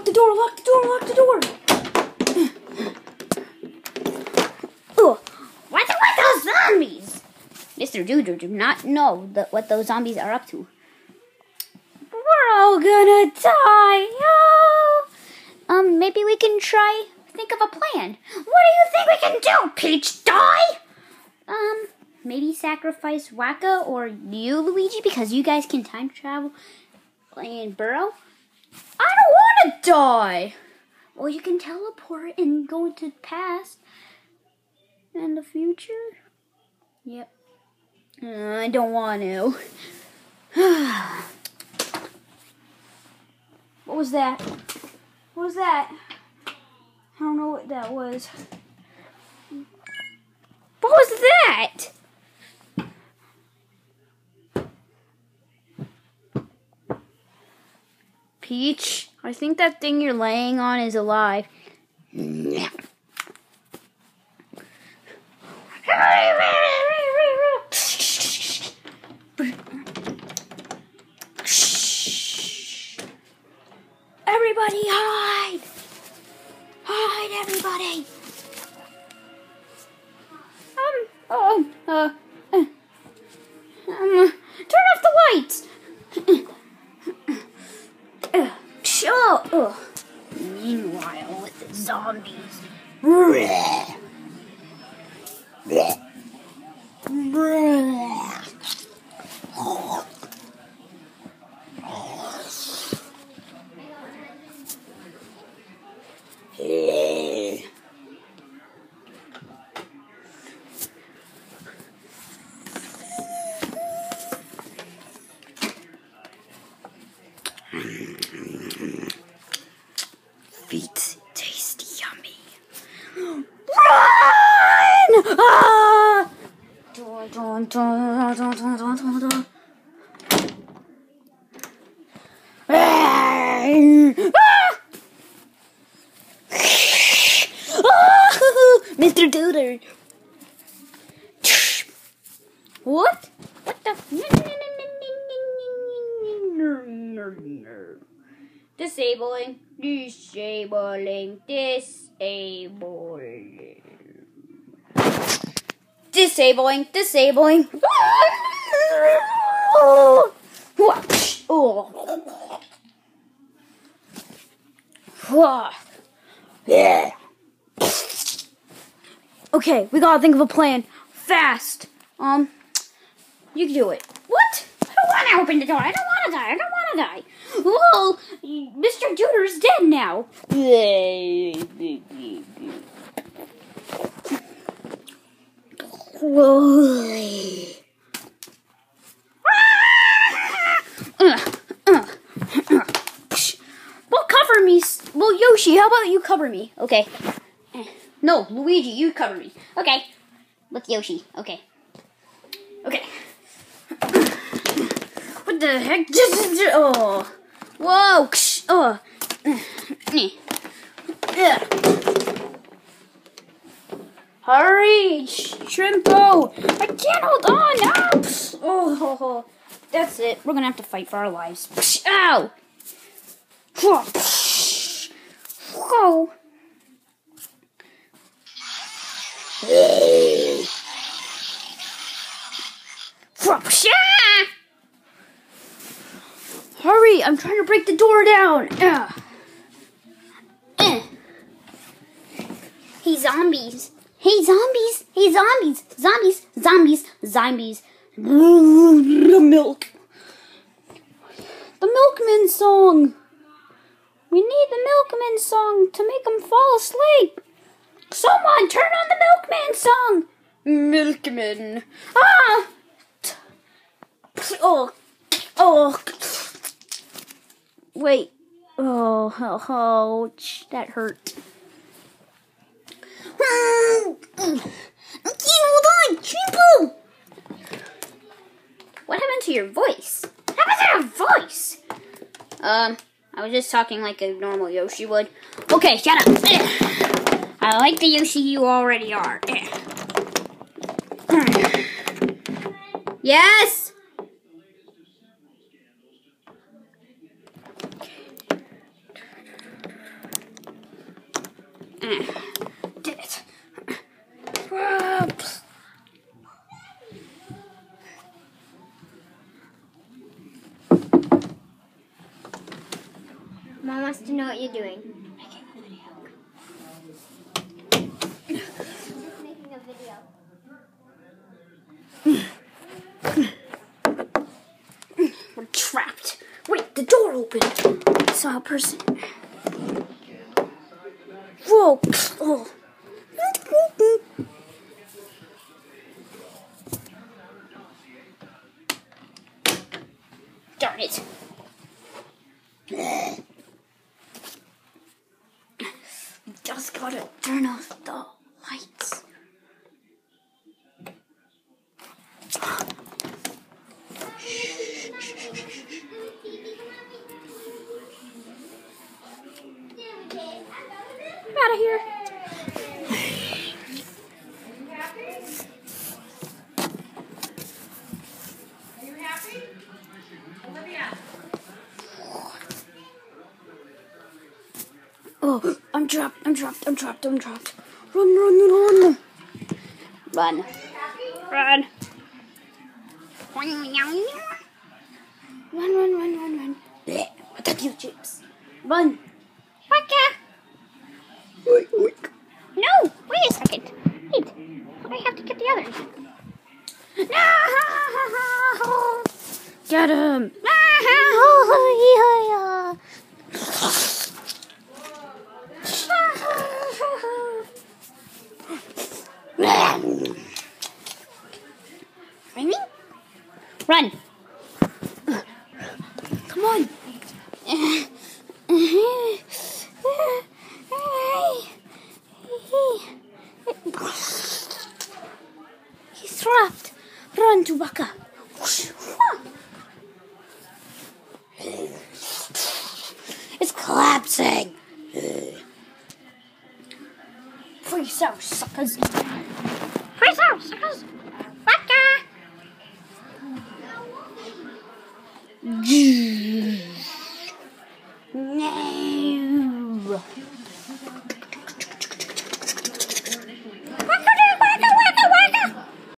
Lock the door, lock the door, lock the door. Ugh. What's with those zombies? Mr. Duder do not know what those zombies are up to. We're all gonna die. Oh. Maybe we can think of a plan. What do you think we can do, Peach? Die? Maybe sacrifice Waka or you, Luigi, because you guys can time travel and burrow. I don't want to die. Well, you can teleport and go into the past and the future. Yep. I don't want to. What was that? What was that? I don't know what that was. What was that? Peach, I think that thing you're laying on is alive. Everybody hide! Hide, everybody! Turn off the lights! Meanwhile, with the zombies. Feet taste yummy. Run! Ah! Mr. Duder. What? What the? Disabling. Disabling. Disabling. Disabling. Disabling. Okay, we gotta think of a plan. Fast. You can do it. What? I don't want to open the door. I don't want to die. I don't want to die. Well, Mr. Duder's dead now. Well, cover me. Well, Yoshi, how about you cover me? Okay. No, Luigi, you cover me. Okay. With Yoshi. Okay. Okay. What the heck? Oh. Whoa. Oh. Hurry, Shrimpo. I can't hold on. Oh. That's it. We're going to have to fight for our lives. Ow. Whoa. Hurry, I'm trying to break the door down. Hey, zombies. Hey, zombies. Hey, zombies. Zombies. Zombies. Zombies. The milk. The milkman song. We need the milkman song to make them fall asleep. Someone turn on the milkman song. Milkman. Ah. Oh. Wait. Oh, that hurt. I can't hold on. Shrimpo. What happened to your voice? What happened to your voice? I was just talking like a normal Yoshi would. Okay, shut up. I like the Yoshi you already are. Yes? Did it. Mom wants to know what you're doing. Making a video. Making a video. We're trapped. Wait, the door opened. I saw a person. Whoa. Oh. Darn it. We just gotta turn off the lights. Out of here. Are you happy? Olivia. Oh, I'm trapped. Run. Run. Run. Blech. Potato chips. Run. No, wait a second. Wait, I have to get the others. No! Get him. Run. Come on. He's trapped. Run, Chewbacca. It's collapsing. Freeze out, suckers. Freeze out, suckers.